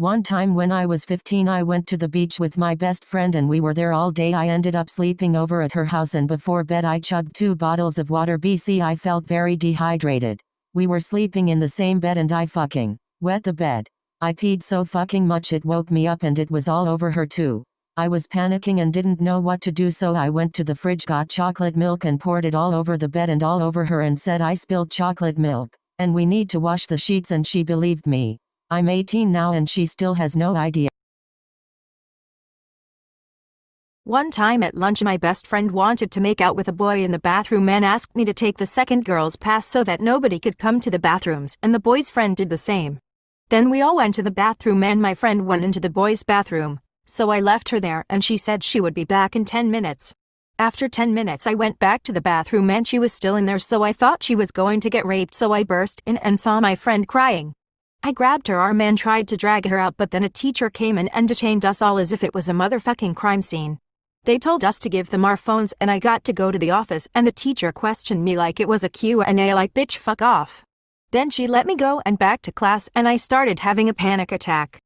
One time when I was 15 I went to the beach with my best friend and we were there all day. I ended up sleeping over at her house and before bed I chugged 2 bottles of water. I felt very dehydrated. We were sleeping in the same bed and I fucking wet the bed. I peed so fucking much it woke me up and it was all over her too. I was panicking and didn't know what to do, so I went to the fridge, got chocolate milk and poured it all over the bed and all over her and said I spilled chocolate milk and we need to wash the sheets, and she believed me. I'm 18 now and she still has no idea. One time at lunch my best friend wanted to make out with a boy in the bathroom and asked me to take the second girl's pass so that nobody could come to the bathrooms, and the boy's friend did the same. Then we all went to the bathroom and my friend went into the boy's bathroom, so I left her there and she said she would be back in 10 minutes. After 10 minutes I went back to the bathroom and she was still in there, so I thought she was going to get raped, so I burst in and saw my friend crying. I grabbed her arm and tried to drag her out, but then a teacher came in and detained us all as if it was a motherfucking crime scene. They told us to give them our phones and I got to go to the office and the teacher questioned me like it was a Q&A, like bitch fuck off. Then she let me go and back to class and I started having a panic attack.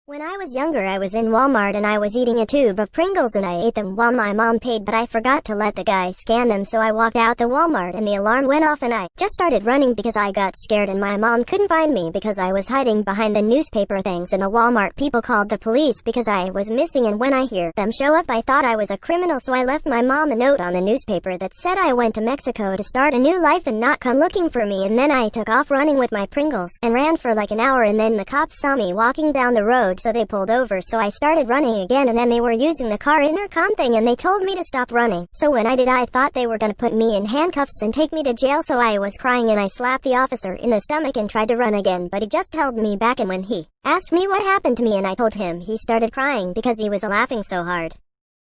When I was younger I was in Walmart and I was eating a tube of Pringles and I ate them while my mom paid, but I forgot to let the guy scan them, so I walked out the Walmart and the alarm went off and I just started running because I got scared and my mom couldn't find me because I was hiding behind the newspaper things, and the Walmart people called the police because I was missing, and when I hear them show up I thought I was a criminal, so I left my mom a note on the newspaper that said I went to Mexico to start a new life and not come looking for me, and then I took off running with my Pringles and ran for like an hour, and then the cops saw me walking down the road so they pulled over, so I started running again, and then they were using the car intercom thing and they told me to stop running. So when I did I thought they were gonna put me in handcuffs and take me to jail, so I was crying and I slapped the officer in the stomach and tried to run again, but he just held me back, and when he asked me what happened to me and I told him, he started crying because he was laughing so hard.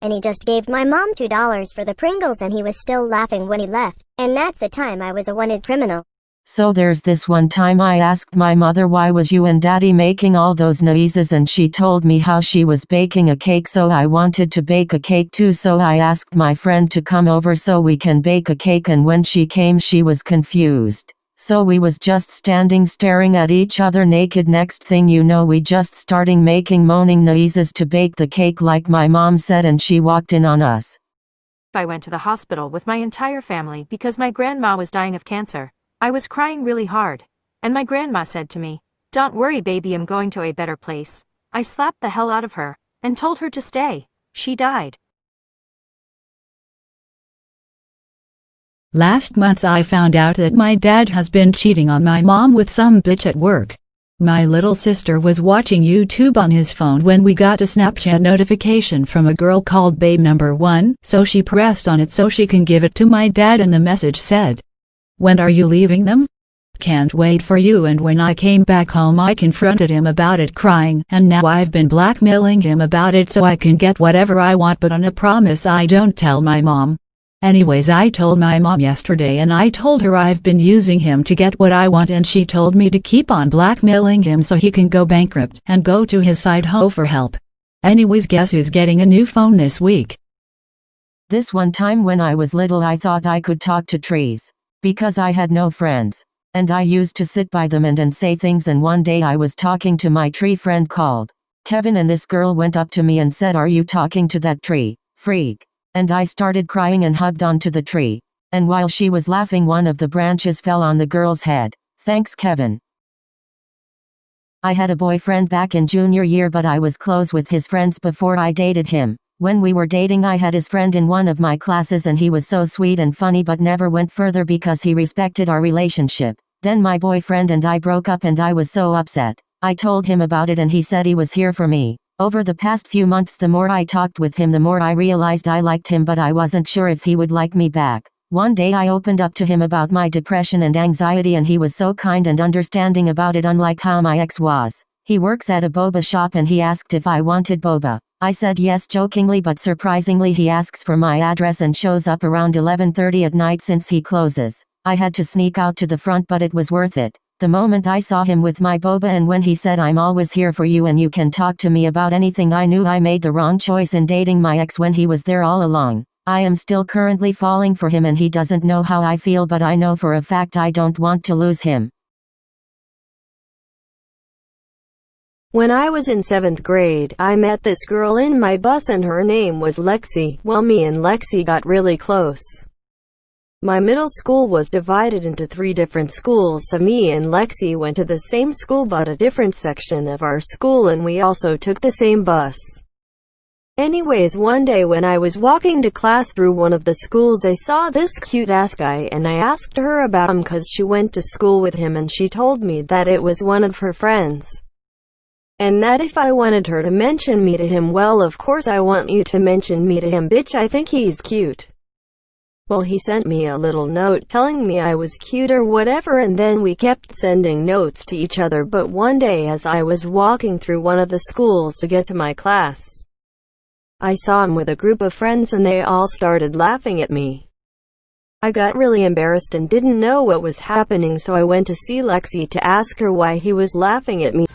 And he just gave my mom $2 for the Pringles and he was still laughing when he left, and that's the time I was a wanted criminal. So there's this one time I asked my mother, why was you and daddy making all those noises, and she told me how she was baking a cake, so I wanted to bake a cake too, so I asked my friend to come over so we can bake a cake, and when she came she was confused. So we was just standing staring at each other naked. Next thing you know we just starting making moaning noises to bake the cake like my mom said, and she walked in on us. I went to the hospital with my entire family because my grandma was dying of cancer. I was crying really hard, and my grandma said to me, "Don't worry baby, I'm going to a better place." I slapped the hell out of her and told her to stay. She died. Last month I found out that my dad has been cheating on my mom with some bitch at work. My little sister was watching YouTube on his phone when we got a Snapchat notification from a girl called Babe Number 1, so she pressed on it so she can give it to my dad, and the message said, "When are you leaving them? Can't wait for you." And when I came back home I confronted him about it crying, and now I've been blackmailing him about it so I can get whatever I want, but on a promise I don't tell my mom. Anyways, I told my mom yesterday and I told her I've been using him to get what I want, and she told me to keep on blackmailing him so he can go bankrupt and go to his side hoe for help. Anyways, guess who's getting a new phone this week? This one time when I was little I thought I could talk to trees, because I had no friends, and I used to sit by them and say things, and one day I was talking to my tree friend called Kevin, and this girl went up to me and said, "Are you talking to that tree freak?" And I started crying and hugged onto the tree, and while she was laughing one of the branches fell on the girl's head. Thanks Kevin. I had a boyfriend back in junior year, but I was close with his friends before I dated him. When we were dating I had his friend in one of my classes and he was so sweet and funny but never went further because he respected our relationship. Then my boyfriend and I broke up and I was so upset. I told him about it and he said he was here for me. Over the past few months the more I talked with him the more I realized I liked him, but I wasn't sure if he would like me back. One day I opened up to him about my depression and anxiety and he was so kind and understanding about it, unlike how my ex was. He works at a boba shop and he asked if I wanted boba. I said yes jokingly, but surprisingly he asks for my address and shows up around 11:30 at night since he closes. I had to sneak out to the front, but it was worth it. The moment I saw him with my boba and when he said, "I'm always here for you and you can talk to me about anything," I knew I made the wrong choice in dating my ex when he was there all along. I am still currently falling for him and he doesn't know how I feel, but I know for a fact I don't want to lose him. When I was in 7th grade, I met this girl in my bus and her name was Lexi. Well, me and Lexi got really close. My middle school was divided into 3 different schools, so me and Lexi went to the same school but a different section of our school, and we also took the same bus. Anyways, one day when I was walking to class through one of the schools, I saw this cute-ass guy and I asked her about him cause she went to school with him, and she told me that it was one of her friends. And that if I wanted her to mention me to him, well, of course I want you to mention me to him, bitch, I think he's cute. Well, he sent me a little note telling me I was cute or whatever, and then we kept sending notes to each other. But one day as I was walking through one of the schools to get to my class, I saw him with a group of friends and they all started laughing at me. I got really embarrassed and didn't know what was happening, so I went to see Lexi to ask her why he was laughing at me.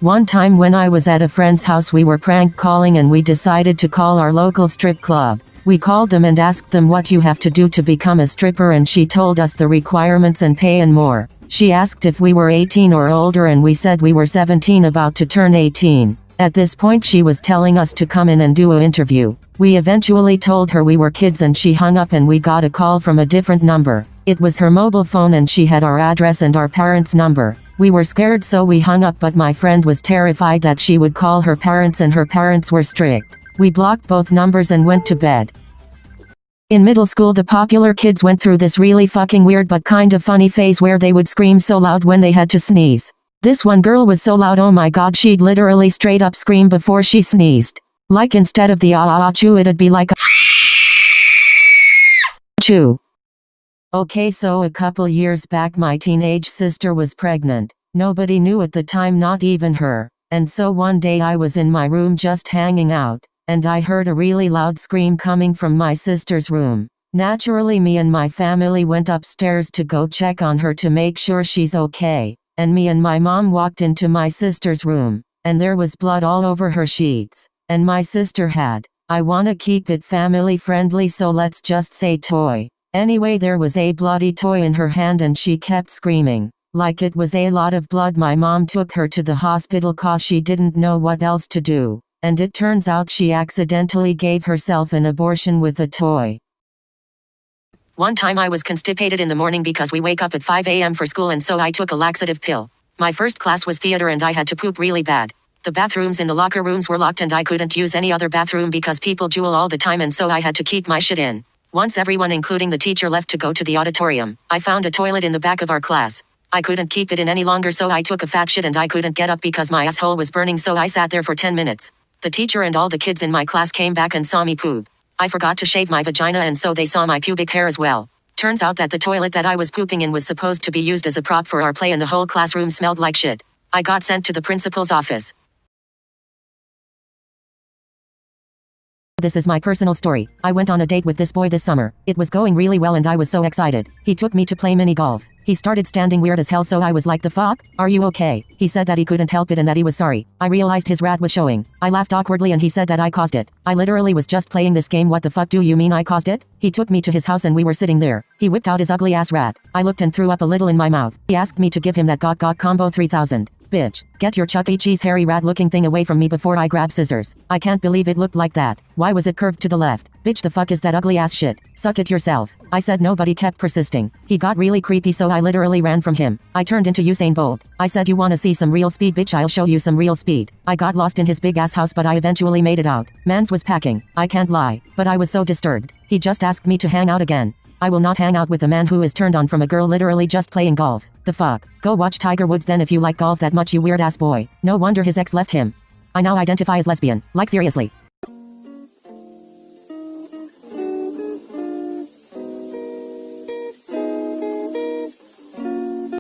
One time when I was at a friend's house, we were prank calling and we decided to call our local strip club. We called them and asked them what you have to do to become a stripper, and she told us the requirements and pay and more. She asked if we were 18 or older and we said we were 17 about to turn 18. At this point she was telling us to come in and do an interview. We eventually told her we were kids and she hung up, and we got a call from a different number. It was her mobile phone and she had our address and our parents' number. We were scared so we hung up, but my friend was terrified that she would call her parents and her parents were strict. We blocked both numbers and went to bed. In middle school, the popular kids went through this really fucking weird but kind of funny phase where they would scream so loud when they had to sneeze. This one girl was so loud, oh my god, she'd literally straight up scream before she sneezed. Like instead of the ah-ah-chew, it'd be like a chew. Okay, so a couple years back my teenage sister was pregnant. Nobody knew at the time, not even her. And so one day I was in my room just hanging out, and I heard a really loud scream coming from my sister's room. Naturally me and my family went upstairs to go check on her to make sure she's okay. And me and my mom walked into my sister's room, and there was blood all over her sheets. And my sister had, I wanna keep it family friendly, so let's just say toy. Anyway, there was a bloody toy in her hand and she kept screaming. Like it was a lot of blood. My mom took her to the hospital cause she didn't know what else to do. And it turns out she accidentally gave herself an abortion with a toy. One time I was constipated in the morning because we wake up at 5 a.m. for school, and so I took a laxative pill. My first class was theater and I had to poop really bad. The bathrooms in the locker rooms were locked and I couldn't use any other bathroom because people jewel all the time, and so I had to keep my shit in. Once everyone including the teacher left to go to the auditorium, I found a toilet in the back of our class. I couldn't keep it in any longer, so I took a fat shit and I couldn't get up because my asshole was burning, so I sat there for 10 minutes. The teacher and all the kids in my class came back and saw me poop. I forgot to shave my vagina and so they saw my pubic hair as well. Turns out that the toilet that I was pooping in was supposed to be used as a prop for our play and the whole classroom smelled like shit. I got sent to the principal's office. This is my personal story. I went on a date with this boy this summer. It was going really well and I was so excited. He took me to play mini golf. He started standing weird as hell, so I was like, the fuck? Are you okay? He said that he couldn't help it and that he was sorry. I realized his rat was showing. I laughed awkwardly and he said that I caused it. I literally was just playing this game. What the fuck do you mean I caused it? He took me to his house and we were sitting there. He whipped out his ugly ass rat. I looked and threw up a little in my mouth. He asked me to give him that got combo 3000. Bitch, get your Chuck E. Cheese hairy rat looking thing away from me before I grab scissors. I can't believe it looked like that. Why was it curved to the left? Bitch, the fuck is that ugly ass shit? Suck it yourself. I said no, but he kept persisting. He got really creepy, so I literally ran from him. I turned into Usain Bolt. I said, you wanna see some real speed, bitch? I'll show you some real speed. I got lost in his big ass house, but I eventually made it out. Mans was packing. I can't lie, but I was so disturbed. He just asked me to hang out again. I will not hang out with a man who is turned on from a girl literally just playing golf. The fuck? Go watch Tiger Woods then if you like golf that much, you weird ass boy. No wonder his ex left him. I now identify as lesbian. Like seriously.